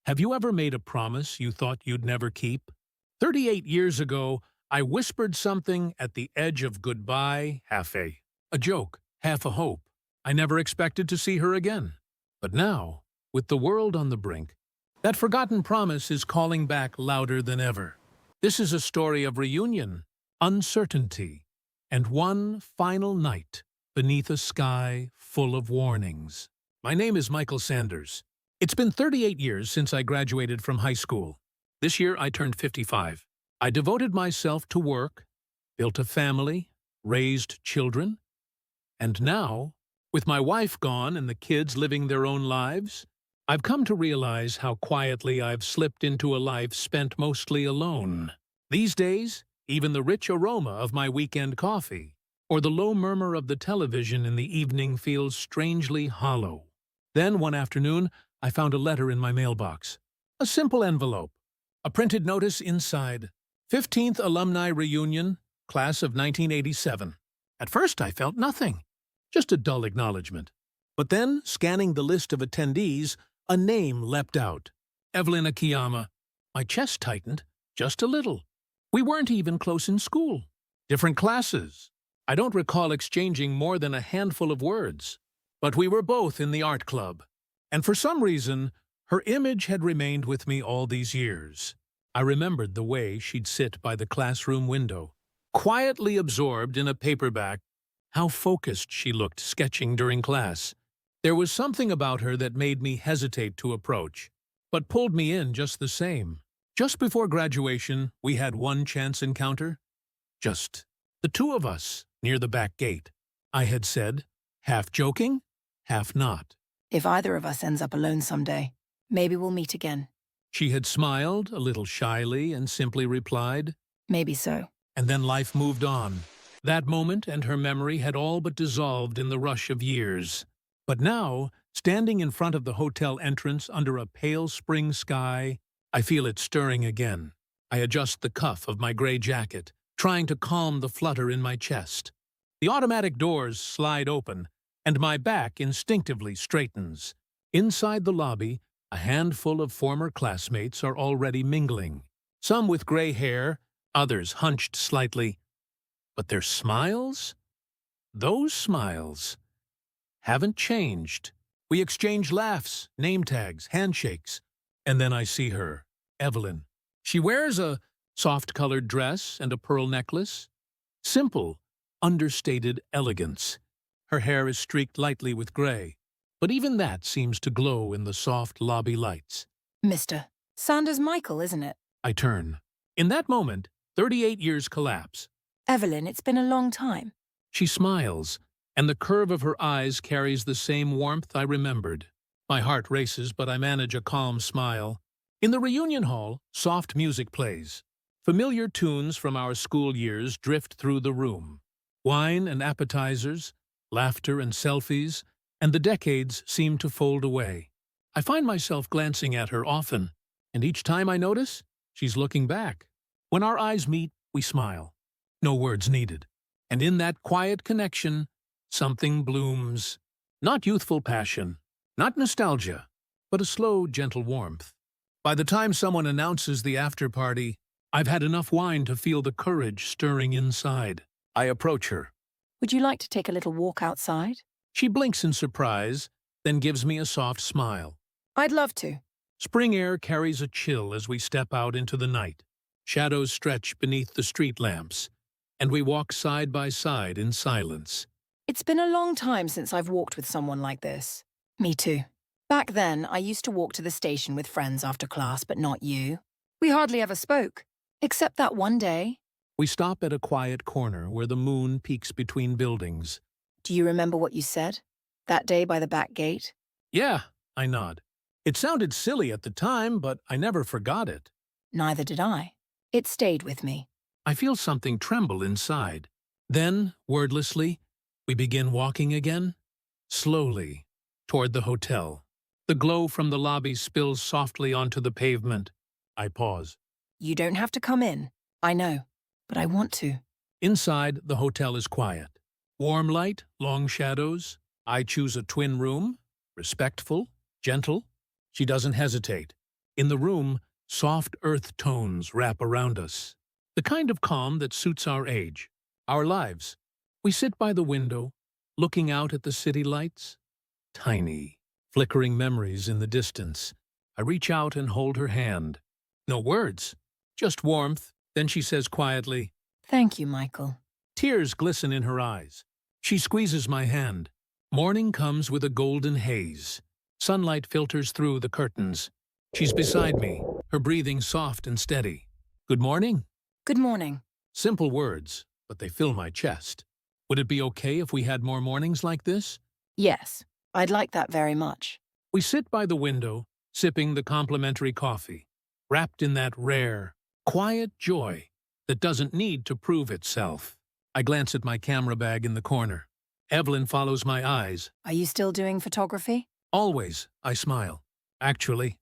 Have you ever made a promise you thought you'd never keep? 38 years ago, I whispered something at the edge of goodbye, half a joke, half a hope. I never expected to see her again. But now, with the world on the brink, that forgotten promise is calling back louder than ever. This is a story of reunion, uncertainty, and one final night beneath a sky full of warnings. My name is Michael Sanders. It's been 38 years since I graduated from high school. This year I turned 55. I devoted myself to work, built a family, raised children, and now, with my wife gone and the kids living their own lives, I've come to realize how quietly I've slipped into a life spent mostly alone. These days, even the rich aroma of my weekend coffee or the low murmur of the television in the evening feels strangely hollow. Then, one afternoon, I found a letter in my mailbox. A simple envelope. A printed notice inside. 15th Alumni Reunion, Class of 1987. At first I felt nothing. Just a dull acknowledgement. But then, scanning the list of attendees, a name leapt out. Evelyn Akiyama. My chest tightened, just a little. We weren't even close in school. Different classes. I don't recall exchanging more than a handful of words. But we were both in the art club. And for some reason, her image had remained with me all these years. I remembered the way she'd sit by the classroom window, quietly absorbed in a paperback, how focused she looked sketching during class. There was something about her that made me hesitate to approach, but pulled me in just the same. Just before graduation, we had one chance encounter. Just the two of us, near the back gate. I had said, half joking, half not. If either of us ends up alone someday, maybe we'll meet again. She had smiled, a little shyly, and simply replied, Maybe so. and then life moved on. That moment and her memory had all but dissolved in the rush of years. But now, standing in front of the hotel entrance under a pale spring sky, I feel it stirring again. I adjust the cuff of my gray jacket, trying to calm the flutter in my chest. The automatic doors slide open, and my back instinctively straightens. Inside the lobby, a handful of former classmates are already mingling, some with gray hair, others hunched slightly. But their smiles? Those smiles haven't changed. We exchange laughs, name tags, handshakes. And then I see her, Evelyn. She wears a soft-colored dress and a pearl necklace. Simple, understated elegance. Her hair is streaked lightly with gray, but even that seems to glow in the soft lobby lights. Mr. Sanders Michael, isn't it? I turn. In that moment, 38 years collapse. Evelyn, it's been a long time. She smiles, and the curve of her eyes carries the same warmth I remembered. My heart races, but I manage a calm smile. In the reunion hall, soft music plays. Familiar tunes from our school years drift through the room. Wine and appetizers, laughter and selfies, and the decades seem to fold away. I find myself glancing at her often, and each time I notice, she's looking back. When our eyes meet, we smile. No words needed. And in that quiet connection, something blooms. Not youthful passion, not nostalgia, but a slow, gentle warmth. By the time someone announces the after-party, I've had enough wine to feel the courage stirring inside. I approach her. Would you like to take a little walk outside? She blinks in surprise, then gives me a soft smile. I'd love to. Spring air carries a chill as we step out into the night. Shadows stretch beneath the street lamps, and we walk side by side in silence. It's been a long time since I've walked with someone like this. Me too. Back then, I used to walk to the station with friends after class, but not you. We hardly ever spoke, except that one day. We stop at a quiet corner where the moon peeks between buildings. Do you remember what you said? That day by the back gate? Yeah, I nod. It sounded silly at the time, but I never forgot it. Neither did I. It stayed with me. I feel something tremble inside. Then, wordlessly, we begin walking again, slowly, toward the hotel. The glow from the lobby spills softly onto the pavement. I pause. You don't have to come in. I know, but I want to. Inside, the hotel is quiet. Warm light, long shadows. I choose a twin room, respectful, gentle. She doesn't hesitate. In the room, soft earth tones wrap around us. The kind of calm that suits our age, our lives. We sit by the window, looking out at the city lights. Tiny, flickering memories in the distance. I reach out and hold her hand. No words, just warmth. Then she says quietly, Thank you, Michael. tears glisten in her eyes. She squeezes my hand. Morning comes with a golden haze. Sunlight filters through the curtains. She's beside me, her breathing soft and steady. Good morning? Good morning. Simple words, but they fill my chest. Would it be okay if we had more mornings like this? Yes, I'd like that very much. We sit by the window, sipping the complimentary coffee, wrapped in that rare, quiet joy that doesn't need to prove itself. I glance at my camera bag in the corner. Evelyn follows my eyes. Are you still doing photography? Always, I smile. Actually,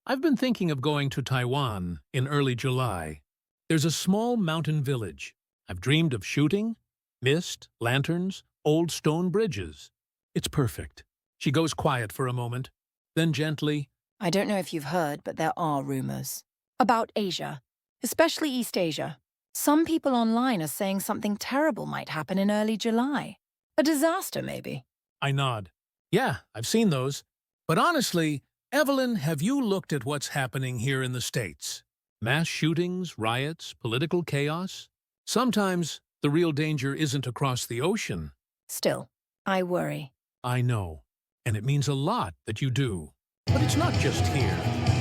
I've been thinking of going to Taiwan in early July. There's a small mountain village. I've dreamed of shooting, mist, lanterns, old stone bridges. It's perfect. She goes quiet for a moment, then gently, I don't know if you've heard, but there are rumors. About Asia, especially East Asia. Some people online are saying something terrible might happen in early July. A disaster, maybe. I nod. Yeah, I've seen those. But honestly, Evelyn, have you looked at what's happening here in the States? Mass shootings, riots, political chaos? Sometimes the real danger isn't across the ocean. Still, I worry. I know, and it means a lot that you do. But it's not just here.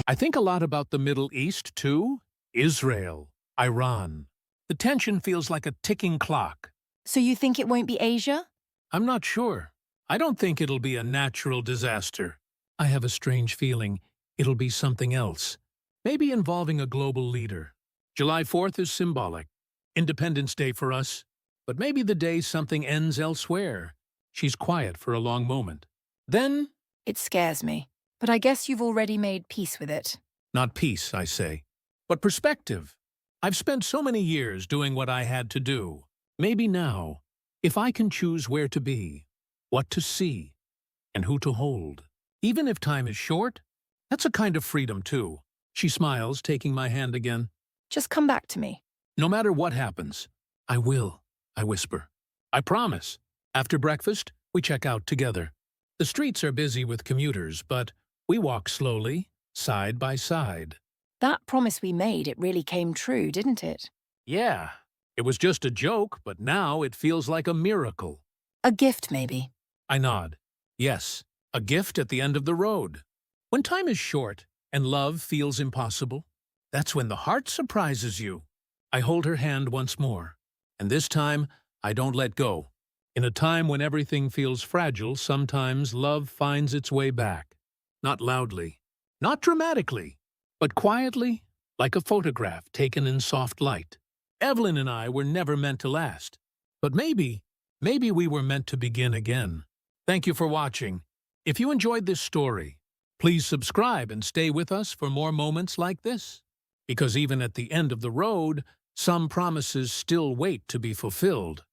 I think a lot about the Middle East, too. Israel, Iran. The tension feels like a ticking clock. So you think it won't be Asia? I'm not sure. I don't think it'll be a natural disaster. I have a strange feeling it'll be something else. Maybe involving a global leader. July 4th is symbolic. Independence Day for us. But maybe the day something ends elsewhere. She's quiet for a long moment. Then, It scares me. But I guess you've already made peace with it. not peace, I say, but perspective. I've spent so many years doing what I had to do. Maybe now, if I can choose where to be, what to see, and who to hold. Even if time is short, that's a kind of freedom too. She smiles, taking my hand again. Just come back to me. No matter what happens, I will, I whisper. I promise. After breakfast, we check out together. The streets are busy with commuters, but we walk slowly, side by side. That promise we made, it really came true, didn't it? Yeah, it was just a joke, but now it feels like a miracle. A gift, maybe. I nod. Yes, a gift at the end of the road. When time is short and love feels impossible, that's when the heart surprises you. I hold her hand once more, and this time I don't let go. In a time when everything feels fragile, sometimes love finds its way back. Not loudly, not dramatically, but quietly, like a photograph taken in soft light. Evelyn and I were never meant to last, but maybe we were meant to begin again. Thank you for watching. If you enjoyed this story, please subscribe and stay with us for more moments like this. Because even at the end of the road, some promises still wait to be fulfilled.